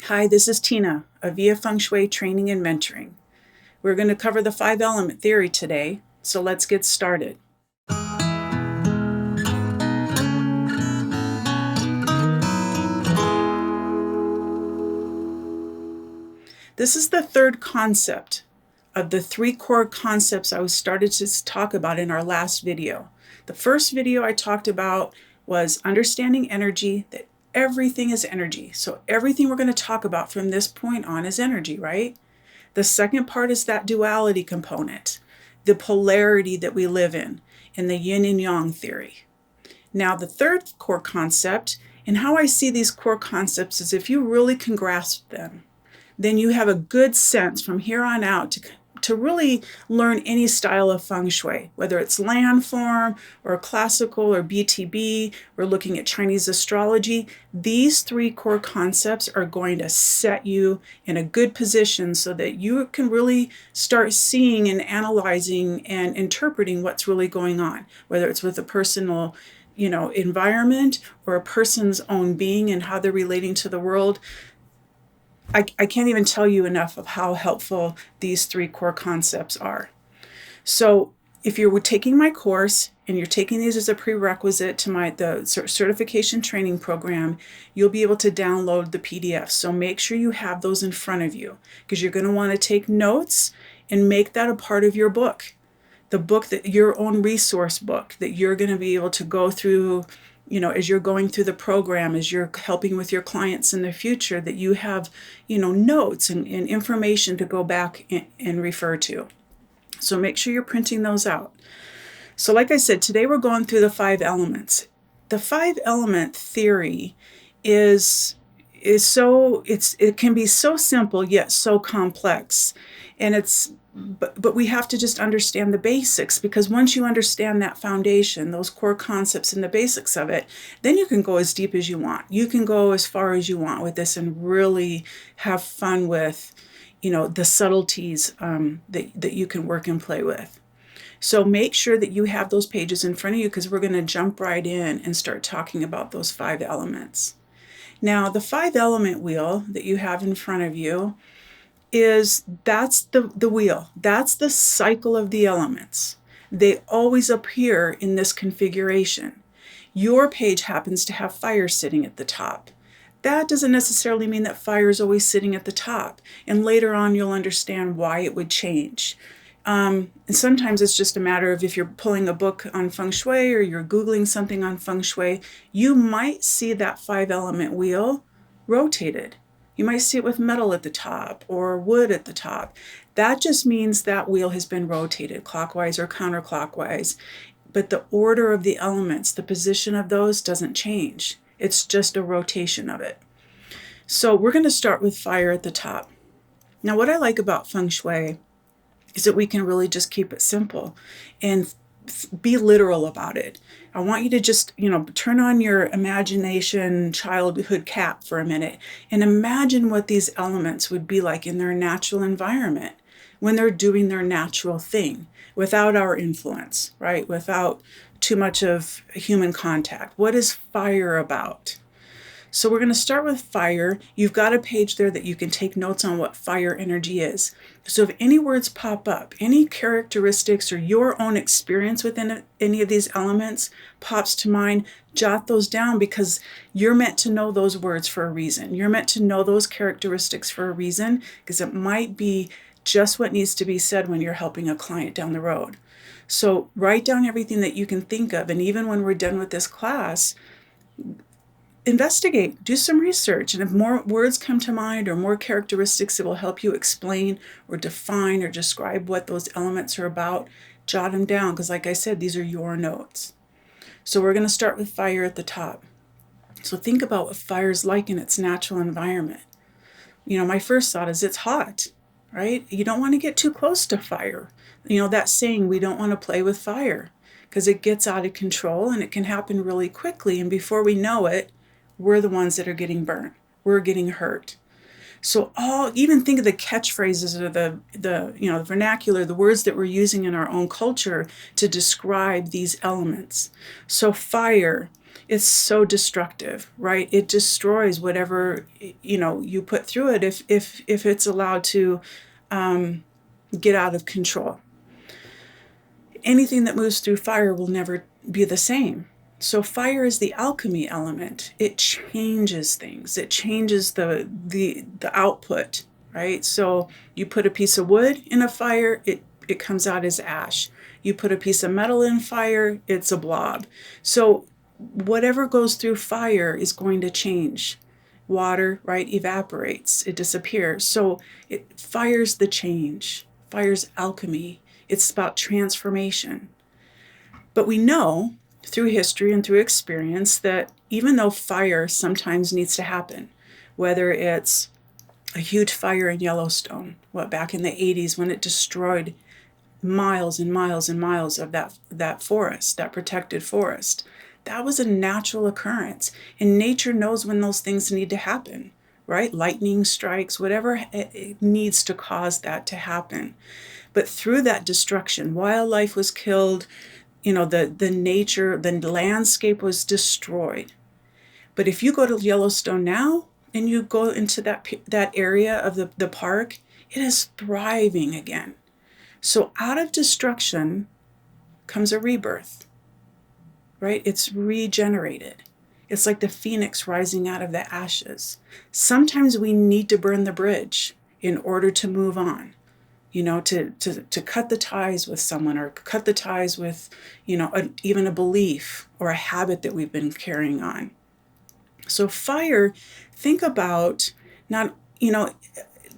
Hi, this is Tina of Via Feng Shui Training and Mentoring. We're going to cover the 5-element theory today, so let's get started. This is the third concept of the 3 core concepts I started to talk about in our last video. The first video I talked about was understanding energy, that everything is energy. So everything we're going to talk about from this point on is energy, right? The second part is that duality component, the polarity that we live in the Yin and Yang theory. Now, the third core concept, and how I see these core concepts is if you really can grasp them, then you have a good sense from here on out to really learn any style of feng shui, whether it's landform or classical or BTB, we're looking at Chinese astrology. These 3 core concepts are going to set you in a good position so that you can really start seeing and analyzing and interpreting what's really going on, whether it's with a personal environment or a person's own being and how they're relating to the world. I can't even tell you enough of how helpful these 3 core concepts are. So if you're taking my course and you're taking these as a prerequisite to the certification training program, you'll be able to download the PDF. So make sure you have those in front of you because you're going to want to take notes and make that a part of your book. The book, your own resource book that you're going to be able to go through as you're going through the program, as you're helping with your clients in the future, that you have, notes and information to go back and refer to. So make sure you're printing those out. So like I said, today we're going through the 5 elements. The 5-element theory it can be so simple yet so complex. And but we have to just understand the basics, because once you understand that foundation, those core concepts and the basics of it, then you can go as deep as you want. You can go as far as you want with this and really have fun with, the subtleties that you can work and play with. So make sure that you have those pages in front of you, because we're going to jump right in and start talking about those 5 elements. Now, the 5-element wheel that you have in front of you that's the wheel. That's the cycle of the elements. They always appear in this configuration. Your page happens to have fire sitting at the top. That doesn't necessarily mean that fire is always sitting at the top. And later on, you'll understand why it would change. And sometimes it's just a matter of if you're pulling a book on Feng Shui or you're Googling something on Feng Shui, you might see that 5-element wheel rotated. You might see it with metal at the top or wood at the top. That just means that wheel has been rotated clockwise or counterclockwise. But the order of the elements, the position of those doesn't change. It's just a rotation of it. So we're going to start with fire at the top. Now, what I like about Feng Shui is that we can really just keep it simple and be literal about it. I want you to just, turn on your imagination childhood cap for a minute and imagine what these elements would be like in their natural environment when they're doing their natural thing without our influence, right? Without too much of human contact. What is fire about? So we're going to start with fire. You've got a page there that you can take notes on what fire energy is. So if any words pop up, any characteristics or your own experience within any of these elements pops to mind, jot those down, because you're meant to know those words for a reason. You're meant to know those characteristics for a reason, because it might be just what needs to be said when you're helping a client down the road. So write down everything that you can think of. And even when we're done with this class, investigate, do some research, and if more words come to mind or more characteristics that will help you explain or define or describe what those elements are about, jot them down, because like I said, these are your notes. So we're going to start with fire at the top. So think about what fire is like in its natural environment. My first thought is it's hot, right? You don't want to get too close to fire. That saying, we don't want to play with fire, because it gets out of control and it can happen really quickly. And before we know it, we're the ones that are getting burnt. We're getting hurt. So even think of the catchphrases or the vernacular, the words that we're using in our own culture to describe these elements. So fire, It's so destructive, right? It destroys whatever, you put through it if it's allowed to get out of control. Anything that moves through fire will never be the same. So fire is the alchemy element. It changes things. It changes the output, right? So you put a piece of wood in a fire, it comes out as ash. You put a piece of metal in fire, it's a blob. So whatever goes through fire is going to change. Water, right, evaporates, it disappears. So fire's the change. Fire's alchemy. It's about transformation. But we know through history and through experience that even though fire sometimes needs to happen, whether it's a huge fire in Yellowstone, back in the 80s when it destroyed miles and miles and miles of that forest, that protected forest, that was a natural occurrence. And nature knows when those things need to happen, right? Lightning strikes, whatever it needs to cause that to happen. But through that destruction, wildlife was killed, the nature, the landscape was destroyed. But if you go to Yellowstone now and you go into that area of the park, it is thriving again. So out of destruction comes a rebirth, right? It's regenerated. It's like the phoenix rising out of the ashes. Sometimes we need to burn the bridge in order to move on. To cut the ties with someone, or cut the ties with, even a belief or a habit that we've been carrying on. So fire, think about not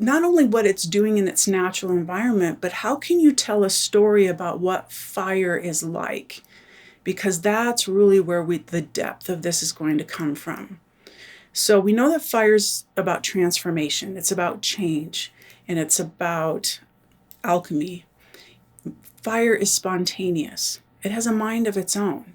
only what it's doing in its natural environment, but how can you tell a story about what fire is like? Because that's really where the depth of this is going to come from. So we know that fire's about transformation. It's about change, and it's about alchemy. Fire is spontaneous. It has a mind of its own.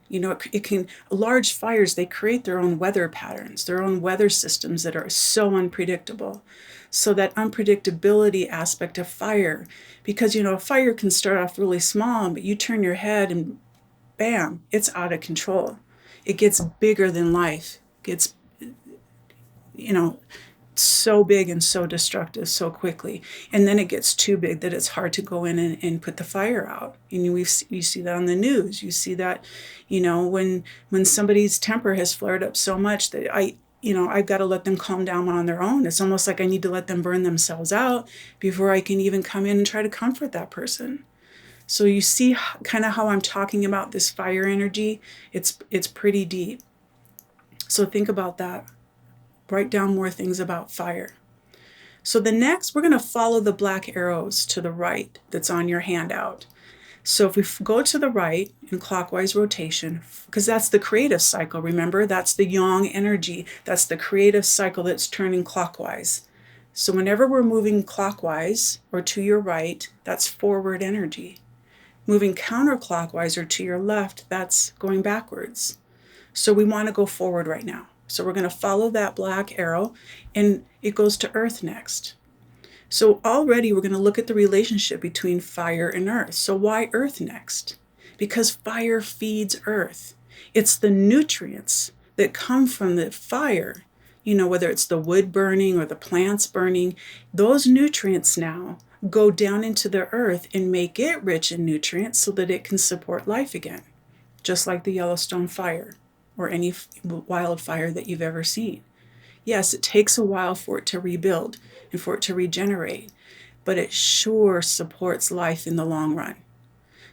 Large fires, they create their own weather patterns, their own weather systems that are so unpredictable. So that unpredictability aspect of fire, because, a fire can start off really small, but you turn your head and bam, it's out of control. It gets bigger than life. It gets, so big and so destructive so quickly. And then it gets too big that it's hard to go in and put the fire out. And you see that on the news. You see that, when somebody's temper has flared up so much that I've got to let them calm down on their own. It's almost like I need to let them burn themselves out before I can even come in and try to comfort that person. So you see kind of how I'm talking about this fire energy. It's pretty deep. So think about that. Write down more things about fire. So the next, we're going to follow the black arrows to the right that's on your handout. So if we go to the right in clockwise rotation, because that's the creative cycle, remember? That's the yang energy. That's the creative cycle that's turning clockwise. So whenever we're moving clockwise or to your right, that's forward energy. Moving counterclockwise or to your left, that's going backwards. So we want to go forward right now. So we're going to follow that black arrow, and it goes to earth next. So already we're going to look at the relationship between fire and earth. So why earth next? Because fire feeds earth. It's the nutrients that come from the fire, whether it's the wood burning or the plants burning, those nutrients now go down into the earth and make it rich in nutrients so that it can support life again, just like the Yellowstone fire or any wildfire that you've ever seen. Yes, it takes a while for it to rebuild and for it to regenerate, but it sure supports life in the long run.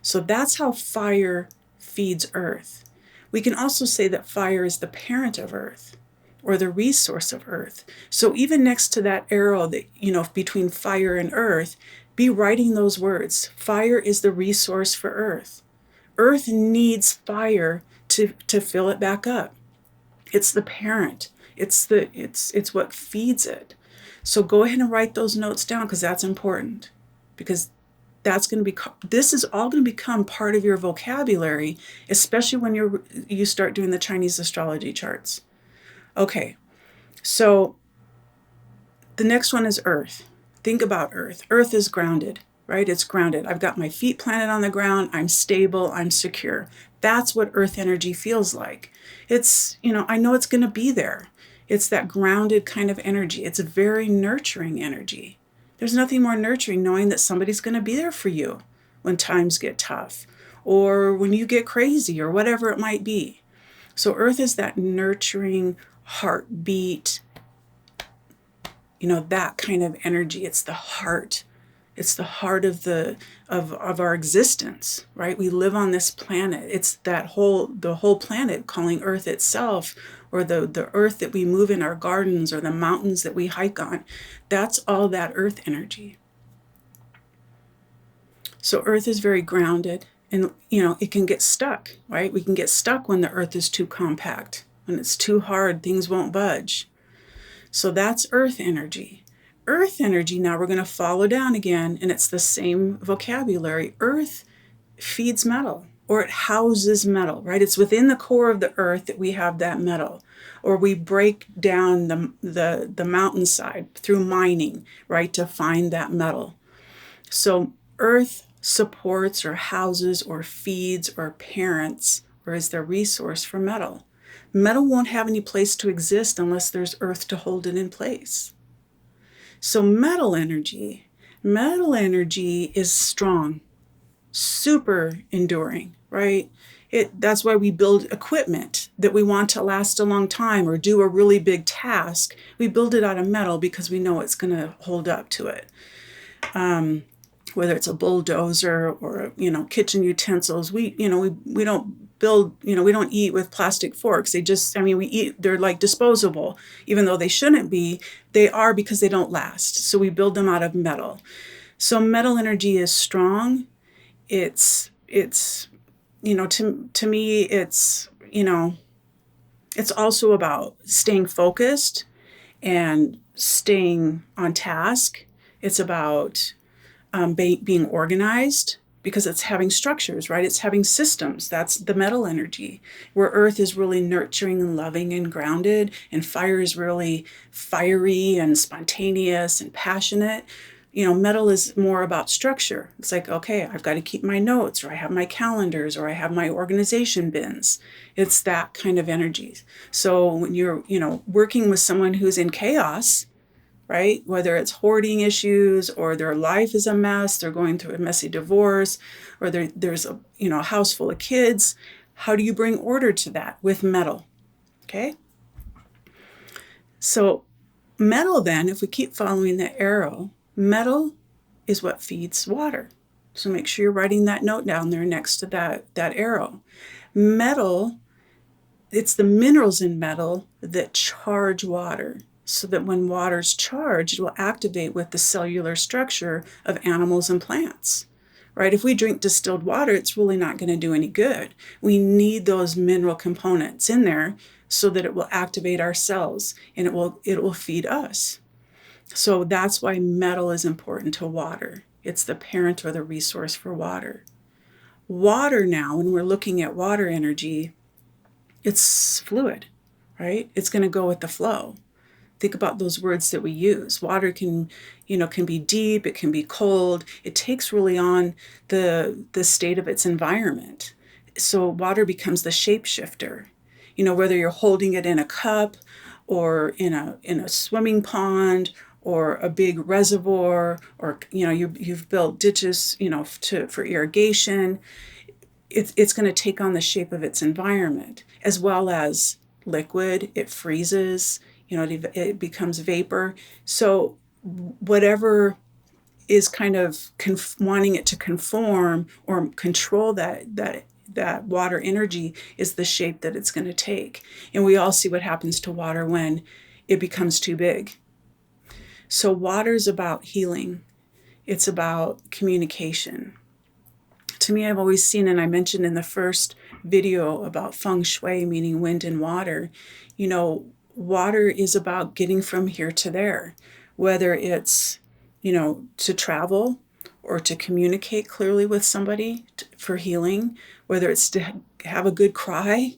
So that's how fire feeds earth. We can also say that fire is the parent of earth, or the resource of earth. So even next to that arrow that, between fire and earth, be writing those words. Fire is the resource for earth. Earth needs fire to fill it back up. It's the parent. It's what feeds it. So go ahead and write those notes down, because that's important, because this is all going to become part of your vocabulary, especially when you start doing the Chinese astrology charts. Okay, so the next one is earth. Think about earth. Earth is grounded, right? It's grounded. I've got my feet planted on the ground. I'm stable. I'm secure. That's what earth energy feels like. It's, I know it's going to be there. It's that grounded kind of energy. It's a very nurturing energy. There's nothing more nurturing knowing that somebody's going to be there for you when times get tough or when you get crazy or whatever it might be. So earth is that nurturing heartbeat, that kind of energy. It's the heart. It's the heart of our existence, right? We live on this planet. It's the whole planet calling Earth itself, or the earth that we move in our gardens, or the mountains that we hike on. That's all that earth energy. So earth is very grounded, and it can get stuck, right? We can get stuck when the earth is too compact. When it's too hard, things won't budge. So that's earth energy. Earth energy, now we're going to follow down again, and it's the same vocabulary. Earth feeds metal, or it houses metal, right? It's within the core of the earth that we have that metal. Or we break down the mountainside through mining, right, to find that metal. So earth supports or houses or feeds or parents, or is the resource for metal. Metal won't have any place to exist unless there's earth to hold it in place. So metal energy is strong, super enduring, right? That's why we build equipment that we want to last a long time or do a really big task. We build it out of metal because we know it's going to hold up to it. Whether it's a bulldozer or, kitchen utensils, we don't build, we don't eat with plastic forks. We eat, they're like disposable, even though they shouldn't be. They are, because they don't last. So we build them out of metal. So metal energy is strong. It's to me, it's also about staying focused and staying on task. It's about being organized, because it's having structures, right? It's having systems. That's the metal energy, where earth is really nurturing and loving and grounded, and fire is really fiery and spontaneous and passionate. Metal is more about structure. It's like, okay, I've got to keep my notes, or I have my calendars, or I have my organization bins. It's that kind of energy. So when you're, working with someone who's in chaos, right? Whether it's hoarding issues, or their life is a mess, they're going through a messy divorce, or there's a house full of kids. How do you bring order to that? With metal, okay? So metal then, if we keep following the arrow, metal is what feeds water. So make sure you're writing that note down there next to that arrow. Metal, it's the minerals in metal that charge water, so that when water's charged, it will activate with the cellular structure of animals and plants, right? If we drink distilled water, it's really not going to do any good. We need those mineral components in there so that it will activate our cells, and it will feed us. So that's why metal is important to water. It's the parent or the resource for water. Water now, when we're looking at water energy, it's fluid, right? It's going to go with the flow. Think about those words that we use. Water can be deep, it can be cold. It takes really on the state of its environment. So water becomes the shapeshifter. Whether you're holding it in a cup, or in a swimming pond, or a big reservoir, or you've built ditches for irrigation, it's going to take on the shape of its environment. As well as liquid, it freezes, it becomes vapor. So whatever is kind of wanting it to conform or control that water energy is the shape that it's going to take. And we all see what happens to water when it becomes too big. So water is about healing. It's about communication. To me, I've always seen, and I mentioned in the first video about Feng Shui, meaning wind and water, water is about getting from here to there, whether it's, to travel, or to communicate clearly with somebody for healing, whether it's to have a good cry,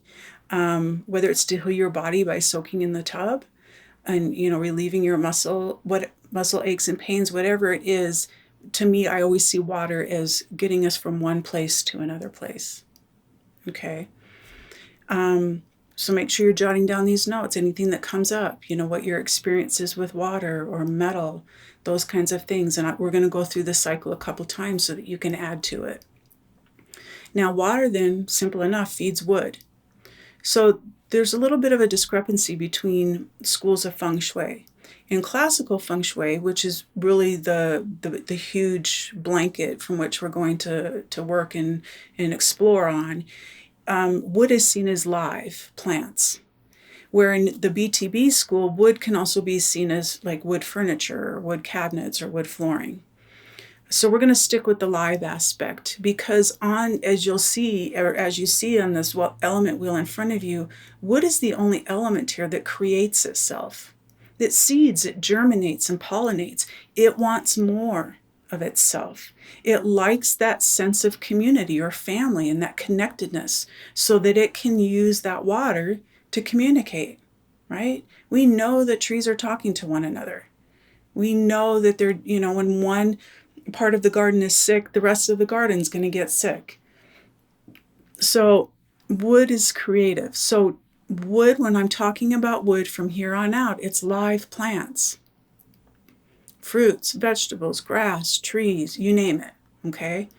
whether it's to heal your body by soaking in the tub and, relieving your muscle aches and pains, whatever it is. To me, I always see water as getting us from one place to another place. Okay. So make sure you're jotting down these notes, anything that comes up, what your experience is with water or metal, those kinds of things. And we're going to go through the cycle a couple times so that you can add to it. Now, water then, simple enough, feeds wood. So there's a little bit of a discrepancy between schools of Feng Shui. In classical Feng Shui, which is really the huge blanket from which we're going to work and explore on, wood is seen as live plants. Where in the BTB school, wood can also be seen as like wood furniture or wood cabinets or wood flooring. So we're going to stick with the live aspect because as you see on this element wheel in front of you, wood is the only element here that creates itself. It seeds, it germinates and pollinates. It wants more of itself. It likes that sense of community or family and that connectedness so that it can use that water to communicate, right? We know that trees are talking to one another. We know that they're, when one part of the garden is sick, the rest of the garden's going to get sick. So wood is creative. So wood, when I'm talking about wood from here on out, it's live plants, fruits, vegetables, grass, trees, you name it. Okay.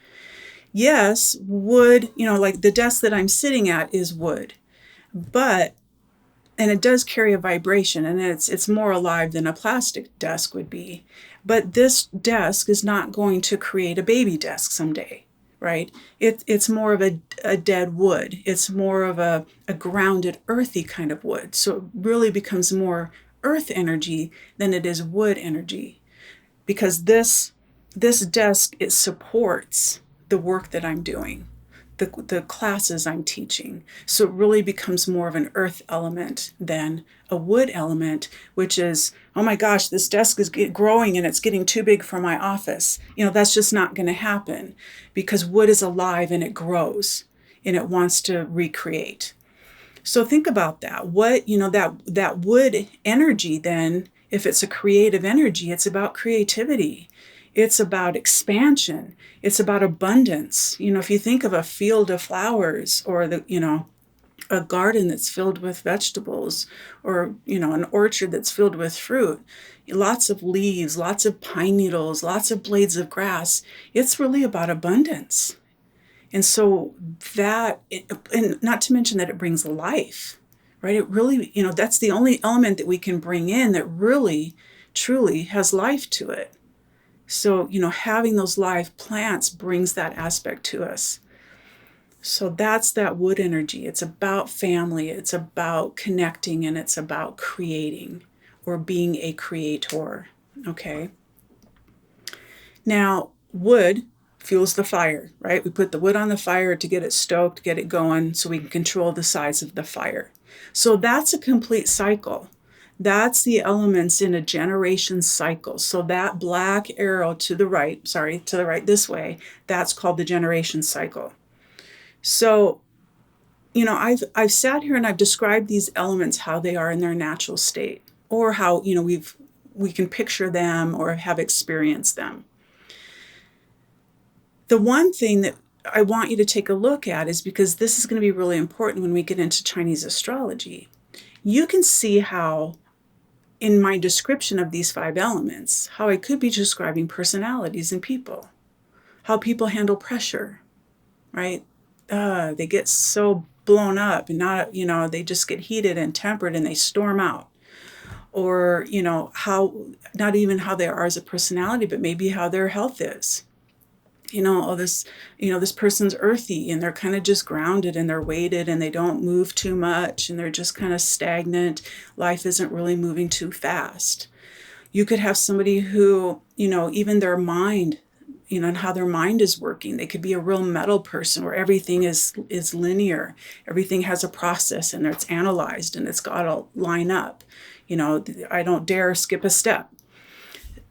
Yes, wood, like the desk that I'm sitting at is wood, and it does carry a vibration, and it's more alive than a plastic desk would be. But this desk is not going to create a baby desk someday, right? It's more of a dead wood. It's more of a grounded, earthy kind of wood. So it really becomes more earth energy than it is wood energy. Because this desk, it supports the work that I'm doing, the classes I'm teaching. So it really becomes more of an earth element than a wood element, which is, oh my gosh, this desk is growing and it's getting too big for my office. That's just not going to happen because wood is alive and it grows and it wants to recreate. So think about that. What, that wood energy then, if it's a creative energy, it's about creativity. It's about expansion. It's about abundance. If you think of a field of flowers or a garden that's filled with vegetables or, an orchard that's filled with fruit, lots of leaves, lots of pine needles, lots of blades of grass, it's really about abundance. And so and not to mention that it brings life, right? It really, that's the only element that we can bring in that really, truly has life to it. So, having those live plants brings that aspect to us. So that's that wood energy. It's about family, it's about connecting, and it's about creating or being a creator. Okay. Now, wood fuels the fire, right? We put the wood on the fire to get it stoked, get it going, so we can control the size of the fire. So that's a complete cycle. That's the elements in a generation cycle. So that black arrow to the right this way, that's called the generation cycle. So, I've sat here and I've described these elements, how they are in their natural state, or how, we can picture them or have experienced them. The one thing that I want you to take a look at is because this is going to be really important when we get into Chinese astrology. You can see how in my description of these 5 elements, how I could be describing personalities in people, how people handle pressure, right? They get so blown up and they just get heated and tempered and they storm out. Or, how, not even how they are as a personality, but maybe how their health is. This person's earthy and they're kind of just grounded and they're weighted and they don't move too much and they're just kind of stagnant. Life isn't really moving too fast. You could have somebody who, even their mind, and how their mind is working. They could be a real metal person where everything is linear. Everything has a process and it's analyzed and it's got to line up. I don't dare skip a step.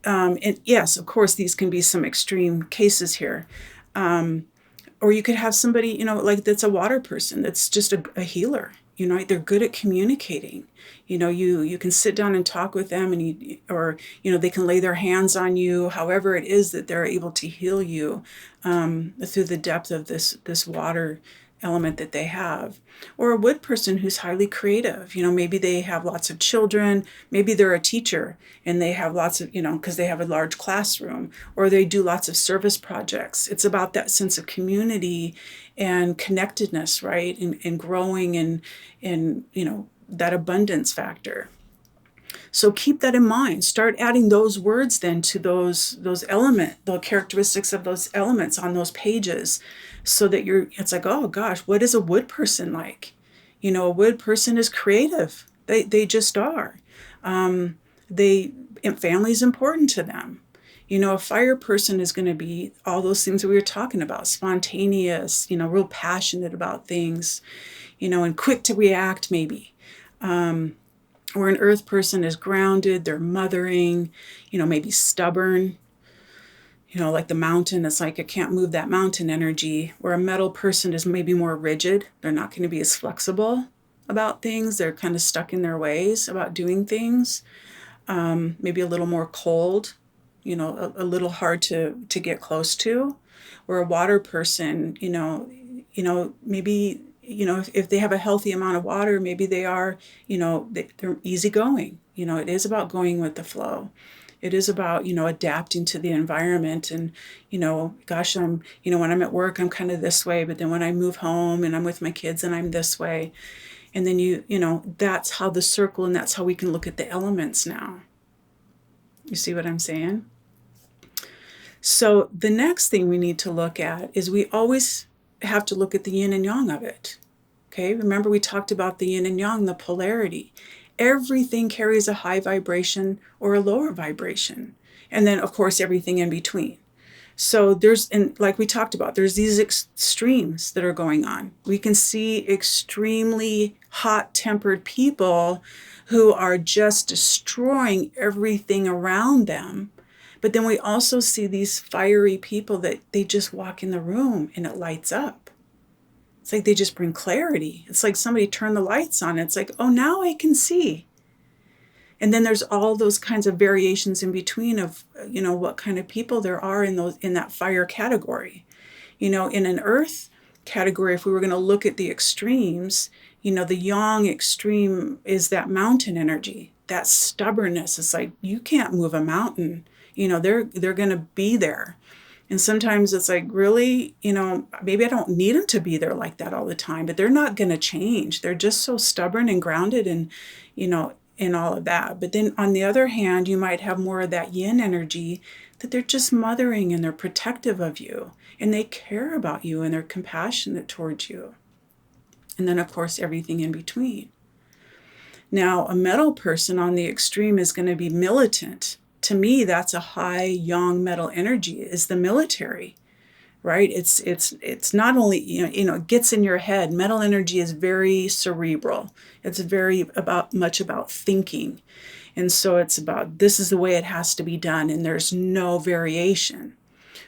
And yes, of course, these can be some extreme cases here. Or you could have somebody, like that's a water person, that's just a healer. They're good at communicating. You can sit down and talk with them or they can lay their hands on you, however it is that they're able to heal you through the depth of this water element that they have. Or a wood person who's highly creative. Maybe they have lots of children. Maybe they're a teacher and they have lots of, because they have a large classroom, or they do lots of service projects. It's about that sense of community and connectedness, right? And growing and that abundance factor. So keep that in mind. Start adding those words then to those the characteristics of those elements on those pages, so that it's like, oh gosh, what is a wood person like? A wood person is creative. They just are. And family is important to them. A fire person is going to be all those things that we were talking about, spontaneous, real passionate about things, and quick to react maybe. Or an earth person is grounded, they're mothering, maybe stubborn, like the mountain. It's like I can't move that mountain energy. Where a metal person is maybe more rigid. They're not going to be as flexible about things. They're kind of stuck in their ways about doing things. Maybe a little more cold, a little hard to get close to. Or a water person, maybe, if they have a healthy amount of water, maybe they are, they're easygoing. It is about going with the flow. It is about, adapting to the environment. And, gosh, when I'm at work, I'm kind of this way. But then when I move home and I'm with my kids and I'm this way. And then that's how the circle, and that's how we can look at the elements now. You see what I'm saying? So the next thing we need to look at is we always have to look at the yin and yang of it. Okay, remember we talked about the yin and yang, the polarity. Everything carries a high vibration or a lower vibration. And then, of course, everything in between. So and like we talked about, there's these extremes that are going on. We can see extremely hot-tempered people who are just destroying everything around them. But then we also see these fiery people that they just walk in the room and it lights up. It's like they just bring clarity. It's like somebody turned the lights on. It's like, oh, now I can see. And then there's all those kinds of variations in between of, what kind of people there are in that fire category. In an earth category, if we were going to look at the extremes, the yang extreme is that mountain energy, that stubbornness. It's like, you can't move a mountain. They're going to be there. And sometimes it's like, really, maybe I don't need them to be there like that all the time, but they're not going to change. They're just so stubborn and grounded and, and all of that. But then on the other hand, you might have more of that yin energy, that they're just mothering and they're protective of you and they care about you and they're compassionate towards you. And then, of course, everything in between. Now, a metal person on the extreme is going to be militant. To me, that's a high yang metal energy, is the military, right? It's not only, it gets in your head. Metal energy is very cerebral. It's very much about thinking. And so it's about, this is the way it has to be done, and there's no variation.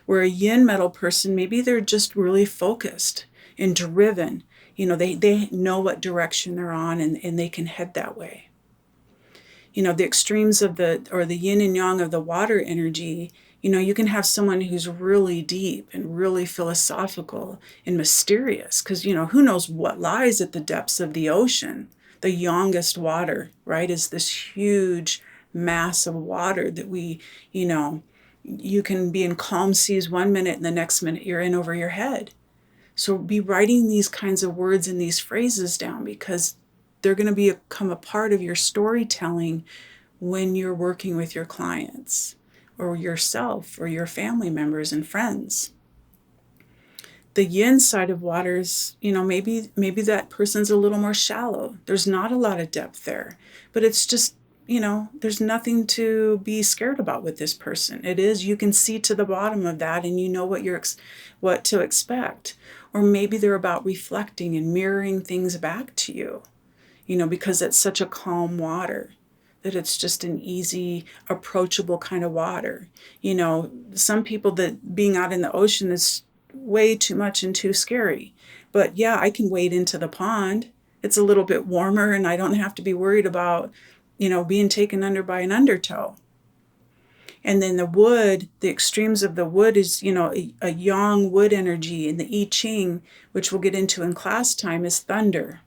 Where a yin metal person, maybe they're just really focused and driven. They know what direction they're on, and they can head that way. The extremes of the yin and yang of the water energy, you can have someone who's really deep and really philosophical and mysterious, because, who knows what lies at the depths of the ocean. The youngest water, right, is this huge mass of water that you can be in calm seas one minute and the next minute you're in over your head. So be writing these kinds of words and these phrases down, because they're going to become a part of your storytelling when you're working with your clients or yourself or your family members and friends. The yin side of waters, maybe that person's a little more shallow. There's not a lot of depth there, but it's just, there's nothing to be scared about with this person. It is, you can see to the bottom of that and you know what to expect. Or maybe they're about reflecting and mirroring things back to you. Because it's such a calm water, that it's just an easy, approachable kind of water. Some people that being out in the ocean is way too much and too scary. But yeah, I can wade into the pond. It's a little bit warmer and I don't have to be worried about, being taken under by an undertow. And then the wood, the extremes of the wood is, a yang wood energy. And the I Ching, which we'll get into in class time, is thunder.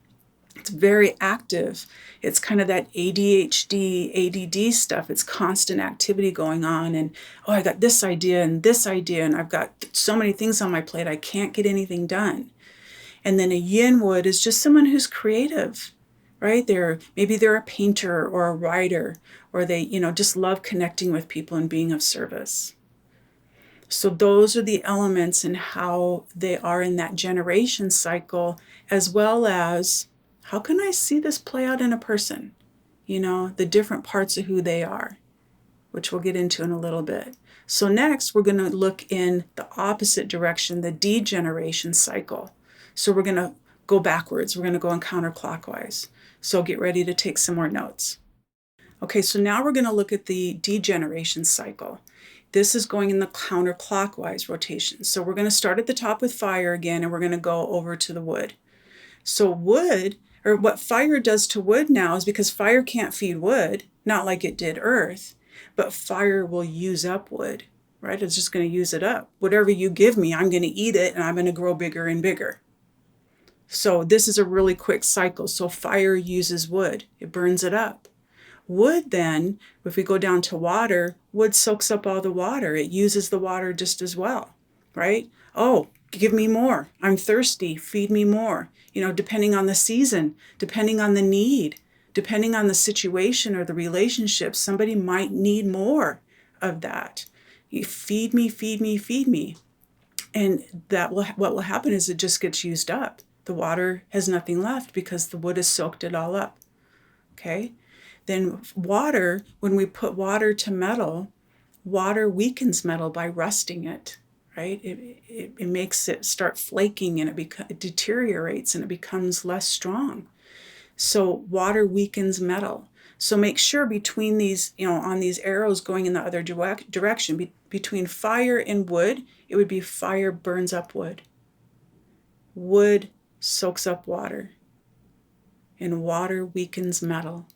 It's very active. It's kind of that ADHD, ADD stuff. It's constant activity going on. And, oh, I got this idea, and I've got so many things on my plate, I can't get anything done. And then a yin wood is just someone who's creative, right? Maybe they're a painter or a writer, or they, just love connecting with people and being of service. So those are the elements and how they are in that generation cycle, as well as how can I see this play out in a person? The different parts of who they are, which we'll get into in a little bit. So next, we're going to look in the opposite direction, the degeneration cycle. So we're going to go backwards. We're going to go in counterclockwise. So get ready to take some more notes. Okay, so now we're going to look at the degeneration cycle. This is going in the counterclockwise rotation. So we're going to start at the top with fire again, and we're going to go over to the wood. So wood, or what fire does to wood now, is because fire can't feed wood, not like it did earth, but fire will use up wood, right? It's just going to use it up. Whatever you give me, I'm going to eat it, and I'm going to grow bigger and bigger. So this is a really quick cycle. So fire uses wood. It burns it up. Wood then, if we go down to water, wood soaks up all the water. It uses the water just as well, right? Oh, give me more. I'm thirsty. Feed me more. Depending on the season, depending on the need, depending on the situation or the relationship, somebody might need more of that. You feed me, feed me, feed me. And what will happen is it just gets used up. The water has nothing left because the wood has soaked it all up. Okay? Then water, when we put water to metal, water weakens metal by rusting it, right? It makes it start flaking, and it deteriorates, and it becomes less strong. So water weakens metal. So make sure between these, on these arrows going in the other direction, between fire and wood, it would be fire burns up wood. Wood soaks up water, and water weakens metal.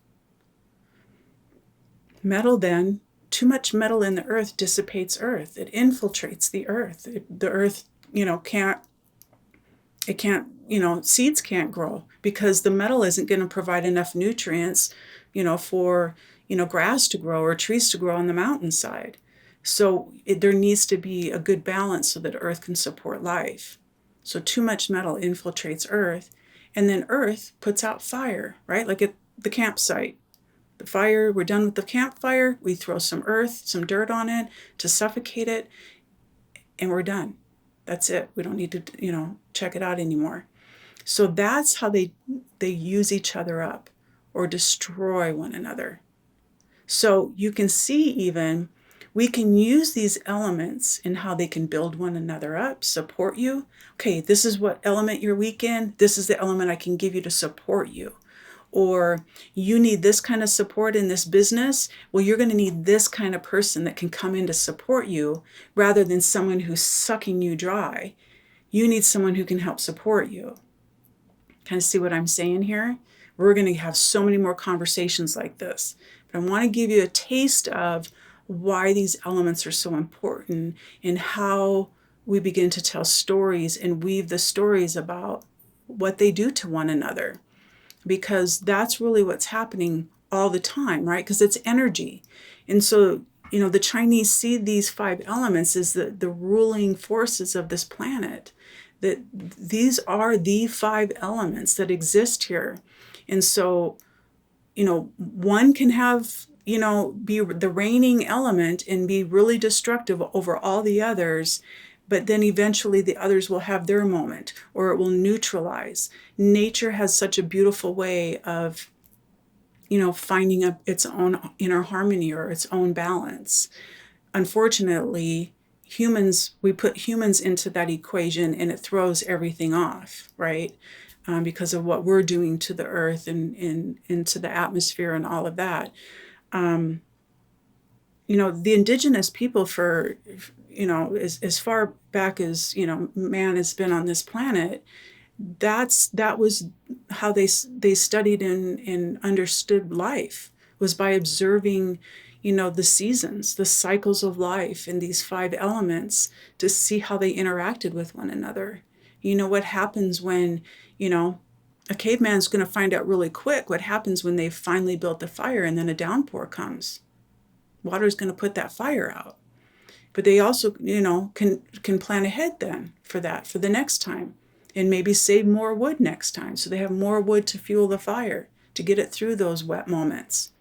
Metal then, too much metal in the earth dissipates earth. It infiltrates the earth. The earth, seeds can't grow because the metal isn't going to provide enough nutrients, for, grass to grow or trees to grow on the mountainside. So there needs to be a good balance so that earth can support life. So too much metal infiltrates earth, and then earth puts out fire, right? Like at the campsite. The fire, we're done with the campfire, we throw some earth, some dirt on it to suffocate it, and we're done. That's it. We don't need to, check it out anymore. So that's how they use each other up or destroy one another. So you can see even we can use these elements in how they can build one another up, support you. Okay, this is what element you're weak in. This is the element I can give you to support you. Or you need this kind of support in this business. Well, you're going to need this kind of person that can come in to support you rather than someone who's sucking you dry. You need someone who can help support you. Kind of see what I'm saying here? We're going to have so many more conversations like this. But I want to give you a taste of why these elements are so important and how we begin to tell stories and weave the stories about what they do to one another. Because that's really what's happening all the time, right? Because it's energy. And so, the Chinese see these 5 elements as the ruling forces of this planet. That these are the 5 elements that exist here. And so, one can have, be the reigning element and be really destructive over all the others. But then eventually the others will have their moment, or it will neutralize. Nature has such a beautiful way of, finding its own inner harmony or its own balance. Unfortunately, we put humans into that equation and it throws everything off, right? Because of what we're doing to the earth and into the atmosphere and all of that. The indigenous people for as far back as man has been on this planet, that was how they studied and understood life, was by observing the seasons, the cycles of life in these 5 elements to see how they interacted with one another. What happens when, a caveman's going to find out really quick what happens when they've finally built the fire and then a downpour comes. Water's going to put that fire out. But they also, can plan ahead then for that, for the next time, and maybe save more wood next time so they have more wood to fuel the fire, to get it through those wet moments.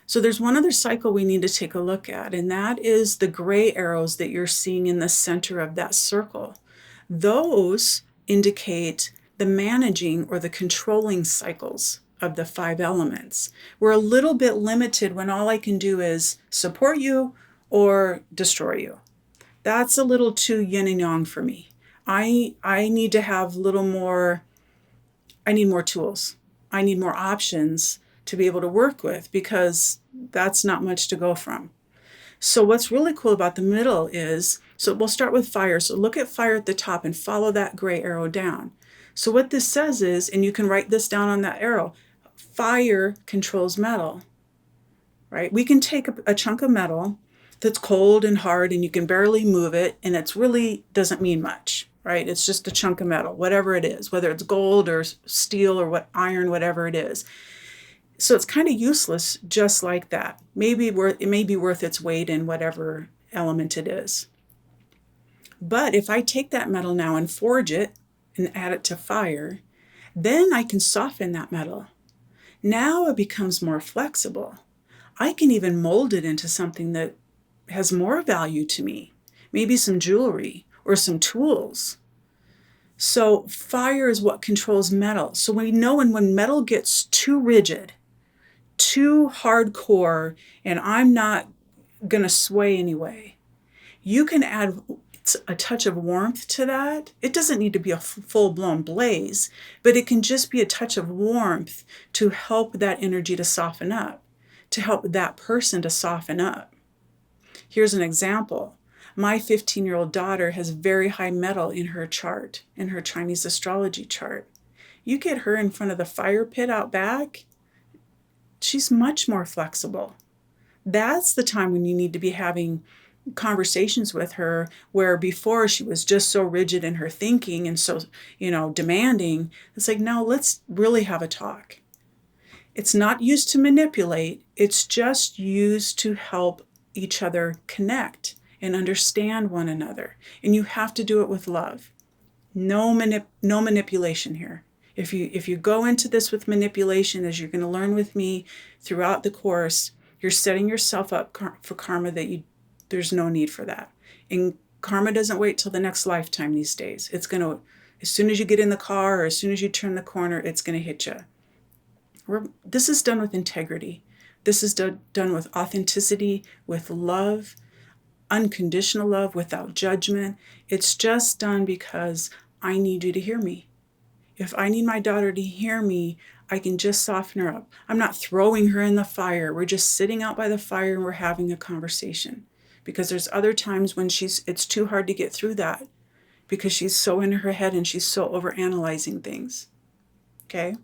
So there's one other cycle we need to take a look at, and that is the gray arrows that you're seeing in the center of that circle. Those indicate the managing or the controlling cycles of the 5 elements. We're a little bit limited when all I can do is support you or destroy you. That's a little too yin and yang for me. I need to have I need more tools. I need more options to be able to work with, because that's not much to go from. So what's really cool about the middle is, so we'll start with fire. So look at fire at the top and follow that gray arrow down. So what this says is, and you can write this down on that arrow, fire controls metal, right? We can take a chunk of metal that's cold and hard and you can barely move it, and it's really doesn't mean much, right? It's just a chunk of metal, whatever it is, whether it's gold or steel or iron, whatever it is. So it's kind of useless just like that. It may be worth its weight in whatever element it is. But if I take that metal now and forge it and add it to fire, then I can soften that metal. Now it becomes more flexible. I can even mold it into something that has more value to me, maybe some jewelry or some tools. So fire is what controls metal. So we know when metal gets too rigid, too hardcore, and I'm not going to sway anyway, you can add a touch of warmth to that. It doesn't need to be a full-blown blaze, but it can just be a touch of warmth to help that energy to soften up, to help that person to soften up. Here's an example. My 15-year-old daughter has very high metal in her chart, in her Chinese astrology chart. You get her in front of the fire pit out back, she's much more flexible. That's the time when you need to be having conversations with her, where before she was just so rigid in her thinking and so, demanding. It's like, no, let's really have a talk. It's not used to manipulate. It's just used to help each other connect and understand one another. And you have to do it with love. No manipulation here. If you go into this with manipulation, as you're going to learn with me throughout the course, you're setting yourself up for karma that there's no need for that. And karma doesn't wait till the next lifetime these days. It's going to, as soon as you get in the car or as soon as you turn the corner, it's going to hit you. This is done with integrity. This is done with authenticity, with love, unconditional love, without judgment. It's just done because I need you to hear me. If I need my daughter to hear me, I can just soften her up. I'm not throwing her in the fire. We're just sitting out by the fire and we're having a conversation. Because there's other times when it's too hard to get through that because she's so in her head and she's so overanalyzing things. Okay?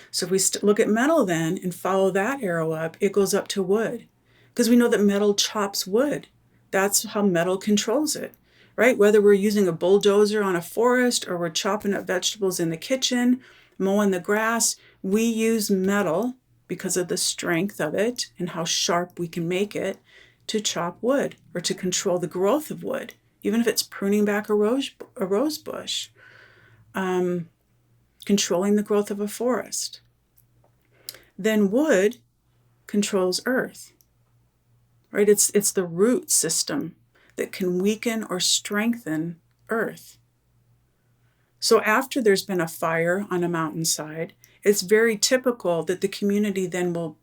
So if we look at metal then and follow that arrow up, it goes up to wood. Because we know that metal chops wood. That's how metal controls it. Right? Whether we're using a bulldozer on a forest or we're chopping up vegetables in the kitchen, mowing the grass, we use metal because of the strength of it and how sharp we can make it to chop wood or to control the growth of wood, even if it's pruning back a rose bush, controlling the growth of a forest. Then wood controls earth, right? It's the root system that can weaken or strengthen earth. So after there's been a fire on a mountainside, it's very typical that the community then will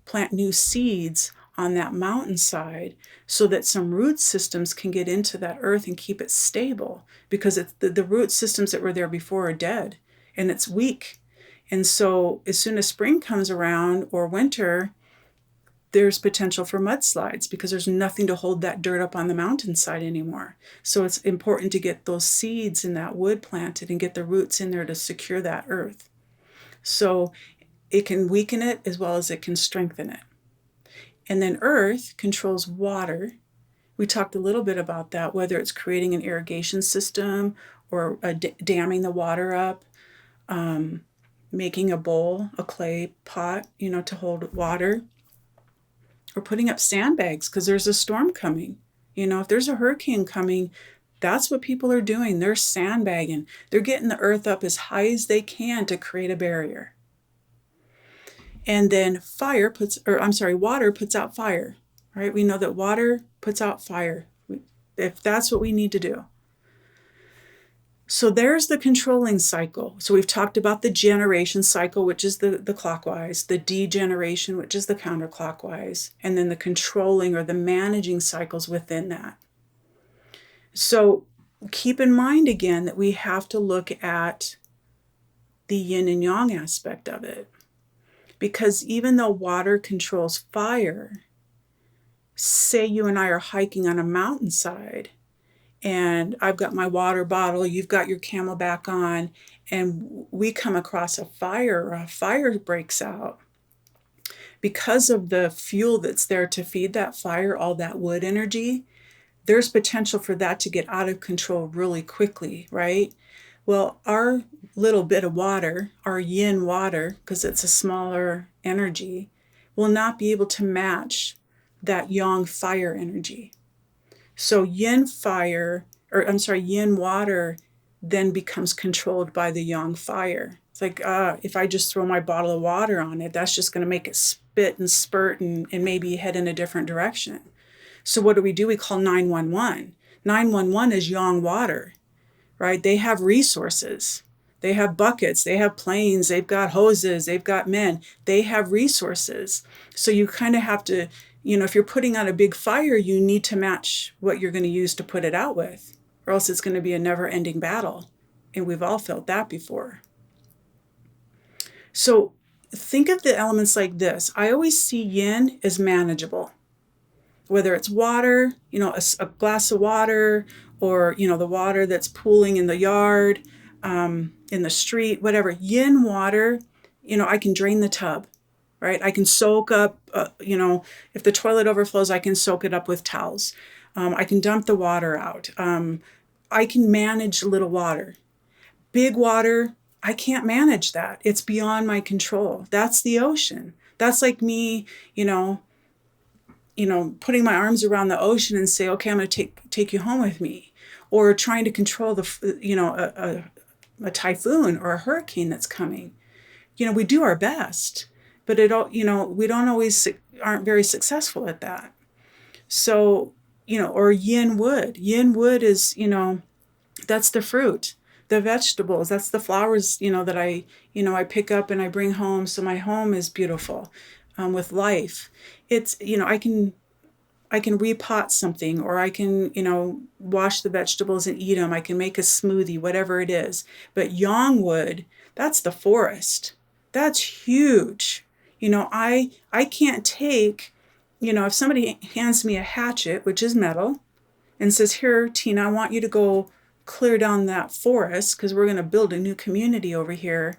plant new seeds on that mountainside so that some root systems can get into that earth and keep it stable, because the root systems that were there before are dead and it's weak. And so as soon as spring comes around or winter, there's potential for mudslides because there's nothing to hold that dirt up on the mountainside anymore. So it's important to get those seeds in that wood planted and get the roots in there to secure that earth. So it can weaken it as well as it can strengthen it. And then earth controls water. We talked a little bit about that, whether it's creating an irrigation system or damming the water up, making a bowl, a clay pot, to hold water, or putting up sandbags because there's a storm coming. If there's a hurricane coming, that's what people are doing. They're sandbagging. They're getting the earth up as high as they can to create a barrier. And then water puts out fire, right? We know that water puts out fire, if that's what we need to do. So there's the controlling cycle. So we've talked about the generation cycle, which is the clockwise, the degeneration, which is the counterclockwise, and then the controlling or the managing cycles within that. So keep in mind again that we have to look at the yin and yang aspect of it. Because even though water controls fire, say you and I are hiking on a mountainside, and I've got my water bottle, you've got your Camelback on, and we come across a fire, or a fire breaks out. Because of the fuel that's there to feed that fire, all that wood energy, there's potential for that to get out of control really quickly, right? Well, our little bit of water, our yin water, because it's a smaller energy, will not be able to match that yang fire energy. So yin water then becomes controlled by the yang fire. It's like, if I just throw my bottle of water on it, that's just going to make it spit and spurt and maybe head in a different direction. So what do? We call 911. 911 is yang water, right? They have resources. They have buckets, they have planes, they've got hoses, they've got men. They have resources. So you kind of have to, if you're putting out a big fire, you need to match what you're going to use to put it out with, or else it's going to be a never-ending battle. And we've all felt that before. So think of the elements like this. I always see yin as manageable. Whether it's water, a glass of water, or, the water that's pooling in the yard, in the street, whatever. Yin water, I can drain the tub, right? I can soak up, if the toilet overflows, I can soak it up with towels. I can dump the water out. I can manage little water. Big water, I can't manage that. It's beyond my control. That's the ocean. That's like me, putting my arms around the ocean and say, okay, I'm going to take you home with me. Or trying to control a typhoon or a hurricane that's coming. We do our best, but we don't always aren't very successful at that. So, or yin wood. Yin wood is, that's the fruit, the vegetables, that's the flowers, that I pick up and I bring home. So my home is beautiful, with life. It's, I can repot something, or I can, wash the vegetables and eat them. I can make a smoothie, whatever it is. But yang wood, that's the forest. That's huge. I can't take, if somebody hands me a hatchet, which is metal, and says, here, Tina, I want you to go clear down that forest because we're going to build a new community over here.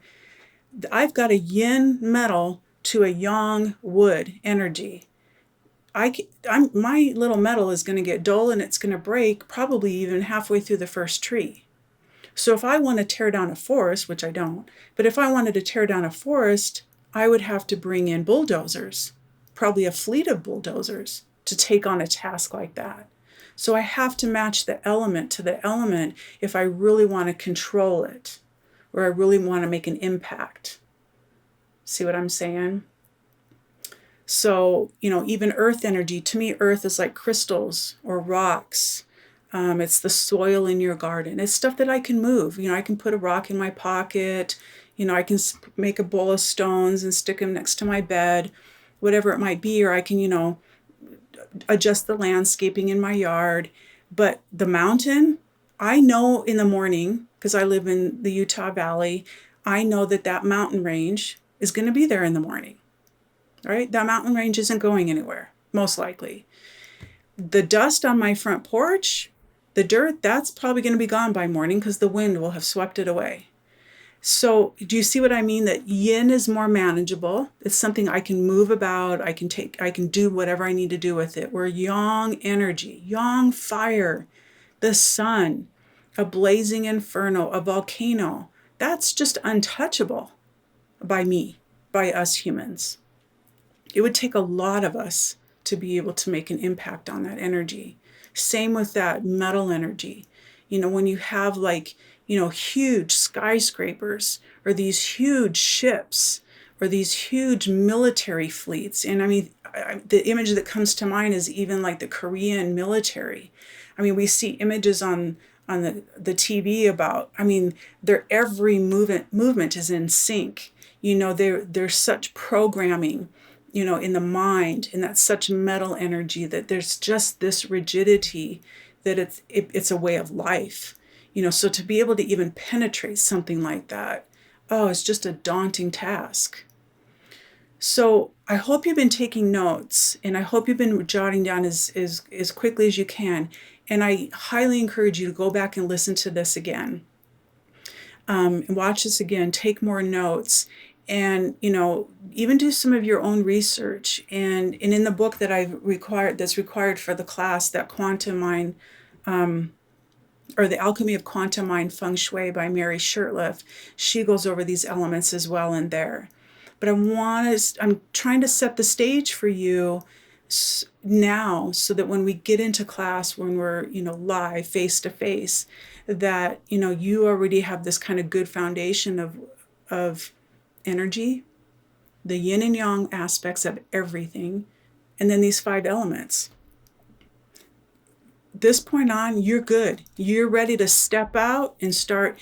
I've got a yin metal to a yang wood energy. My little metal is going to get dull and it's going to break probably even halfway through the first tree. So if I want to tear down a forest, which I don't, but if I wanted to tear down a forest, I would have to bring in bulldozers, probably a fleet of bulldozers, to take on a task like that. So I have to match the element to the element if I really want to control it, or I really want to make an impact. See what I'm saying? So, even earth energy, to me, earth is like crystals or rocks. It's the soil in your garden. It's stuff that I can move. I can put a rock in my pocket. I can make a bowl of stones and stick them next to my bed, whatever it might be. Or I can, adjust the landscaping in my yard. But the mountain, I know in the morning, because I live in the Utah Valley, I know that mountain range is going to be there in the morning. Right? That mountain range isn't going anywhere, most likely. The dust on my front porch, the dirt, that's probably going to be gone by morning because the wind will have swept it away. So do you see what I mean? That yin is more manageable. It's something I can move about. I can do whatever I need to do with it. Where yang energy, yang fire, the sun, a blazing inferno, a volcano, that's just untouchable by me, by us humans. It would take a lot of us to be able to make an impact on that energy. Same with that metal energy. When you have huge skyscrapers or these huge ships or these huge military fleets. And I mean, the image that comes to mind is even like the Korean military. I mean, we see images on the TV about, their every movement is in sync. There's such programming, in the mind, and that's such metal energy that there's just this rigidity that it's a way of life. So to be able to even penetrate something like that, it's just a daunting task. So I hope you've been taking notes, and I hope you've been jotting down as quickly as you can. And I highly encourage you to go back and listen to this again. And watch this again, take more notes, and even do some of your own research. And in the book that's required for the class, that Quantum Mind, or The Alchemy of Quantum Mind Feng Shui by Mary Shurtleff, she goes over these elements as well in there. But I'm trying to set the stage for you now, so that when we get into class, when we're live face to face, that you already have this kind of good foundation of energy, the yin and yang aspects of everything, and then these 5 elements. This point on, you're good. You're ready to step out and start.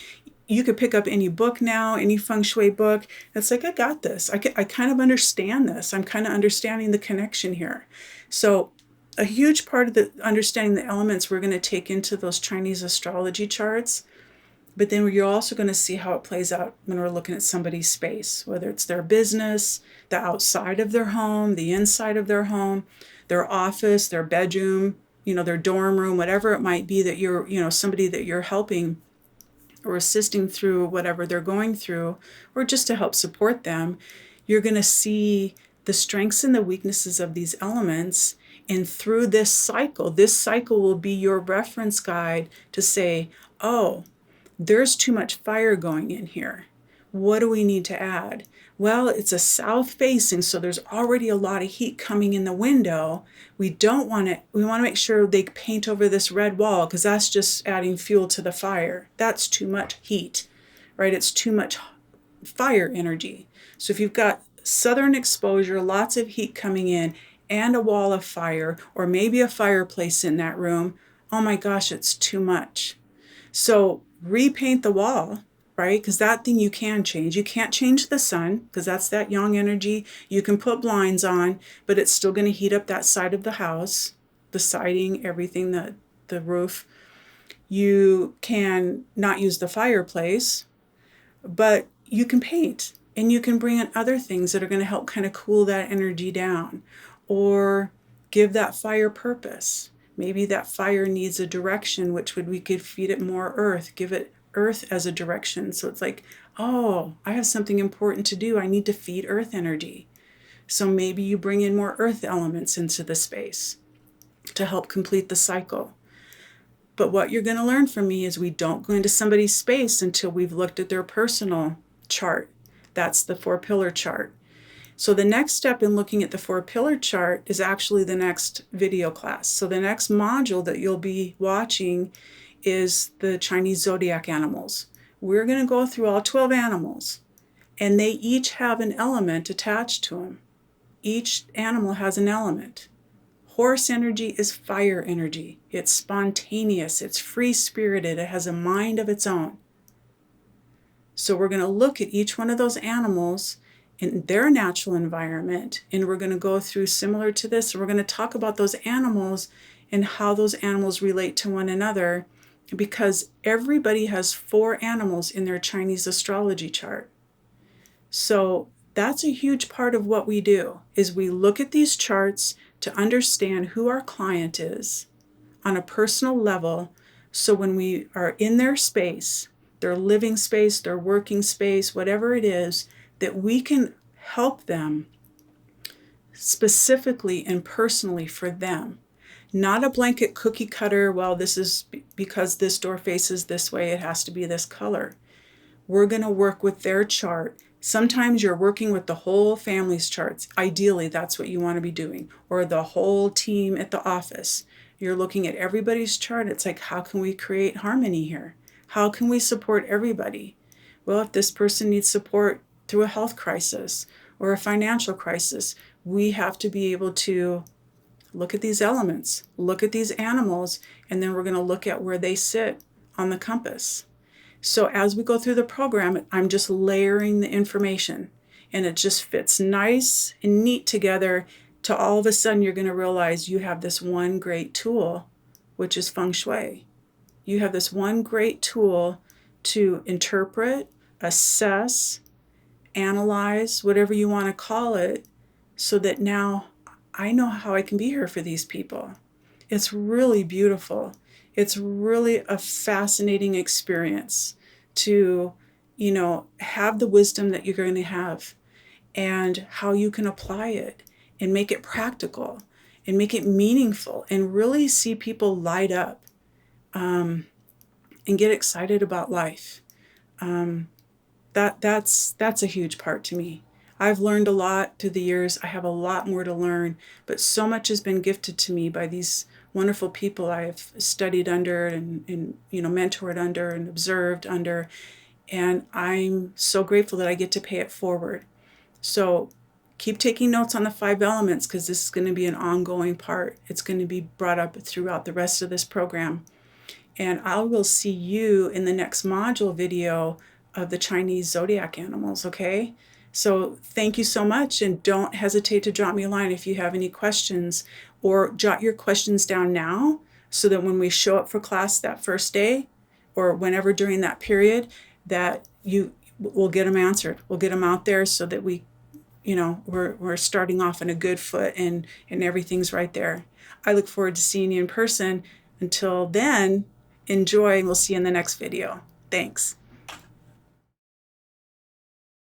You could pick up any book now, any feng shui book. It's like, I got this. I kind of understand this. I'm kind of understanding the connection here. So a huge part of the understanding the elements we're going to take into those Chinese astrology charts. But then you're also going to see how it plays out when we're looking at somebody's space, whether it's their business, the outside of their home, the inside of their home, their office, their bedroom, their dorm room, whatever it might be that you're, somebody that you're helping or assisting through whatever they're going through, or just to help support them. You're going to see the strengths and the weaknesses of these elements. And through this cycle will be your reference guide to say, oh, there's too much fire going in here. What do we need to add? Well, it's a south facing, so there's already a lot of heat coming in the window. We want to make sure they paint over this red wall, because that's just adding fuel to the fire. That's too much heat, right? It's too much fire energy. So if you've got southern exposure, lots of heat coming in, and a wall of fire, or maybe a fireplace in that room, oh my gosh, it's too much. So repaint the wall, right? Because that thing you can change. You can't change the sun, because that's that yang energy. You can put blinds on, but it's still going to heat up that side of the house, the siding, everything, the roof. You can not use the fireplace, but you can paint, and you can bring in other things that are going to help kind of cool that energy down, or give that fire purpose. Maybe that fire needs a direction, we could feed it more earth, give it earth as a direction. So it's like, oh, I have something important to do. I need to feed earth energy. So maybe you bring in more earth elements into the space to help complete the cycle. But what you're going to learn from me is we don't go into somebody's space until we've looked at their personal chart. That's the 4-pillar chart. So the next step in looking at the 4-pillar chart is actually the next video class. So the next module that you'll be watching is the Chinese zodiac animals. We're going to go through all 12 animals, and they each have an element attached to them. Each animal has an element. Horse energy is fire energy. It's spontaneous. It's free-spirited. It has a mind of its own. So we're going to look at each one of those animals in their natural environment, and we're going to go through similar to this. We're going to talk about those animals and how those animals relate to one another, because everybody has 4 animals in their Chinese astrology chart. So that's a huge part of what we do, is we look at these charts to understand who our client is on a personal level. So when we are in their space, their living space, their working space, whatever it is, that we can help them specifically and personally for them. Not a blanket cookie cutter, well, this is because this door faces this way, it has to be this color. We're going to work with their chart. Sometimes you're working with the whole family's charts. Ideally, that's what you want to be doing. Or the whole team at the office. You're looking at everybody's chart. It's like, how can we create harmony here? How can we support everybody? Well, if this person needs support through a health crisis or a financial crisis, we have to be able to look at these elements, look at these animals, and then we're going to look at where they sit on the compass. So as we go through the program, I'm just layering the information, and it just fits nice and neat together to all of a sudden you're going to realize you have this one great tool, which is Feng Shui. You have this one great tool to interpret, assess, analyze, whatever you want to call it, so that now I know how I can be here for these people. It's really beautiful. It's really a fascinating experience to, have the wisdom that you're going to have and how you can apply it and make it practical and make it meaningful and really see people light up and get excited about life. That's a huge part to me. I've learned a lot through the years. I have a lot more to learn, but so much has been gifted to me by these wonderful people I've studied under and mentored under and observed under, and I'm so grateful that I get to pay it forward. So keep taking notes on the 5 elements, because this is going to be an ongoing part. It's going to be brought up throughout the rest of this program. And I will see you in the next module video of the Chinese zodiac animals, okay? So thank you so much, and don't hesitate to drop me a line if you have any questions, or jot your questions down now so that when we show up for class that first day or whenever during that period, that we'll get them answered. We'll get them out there so that we're starting off on a good foot and everything's right there. I look forward to seeing you in person. Until then, enjoy, and we'll see you in the next video. Thanks.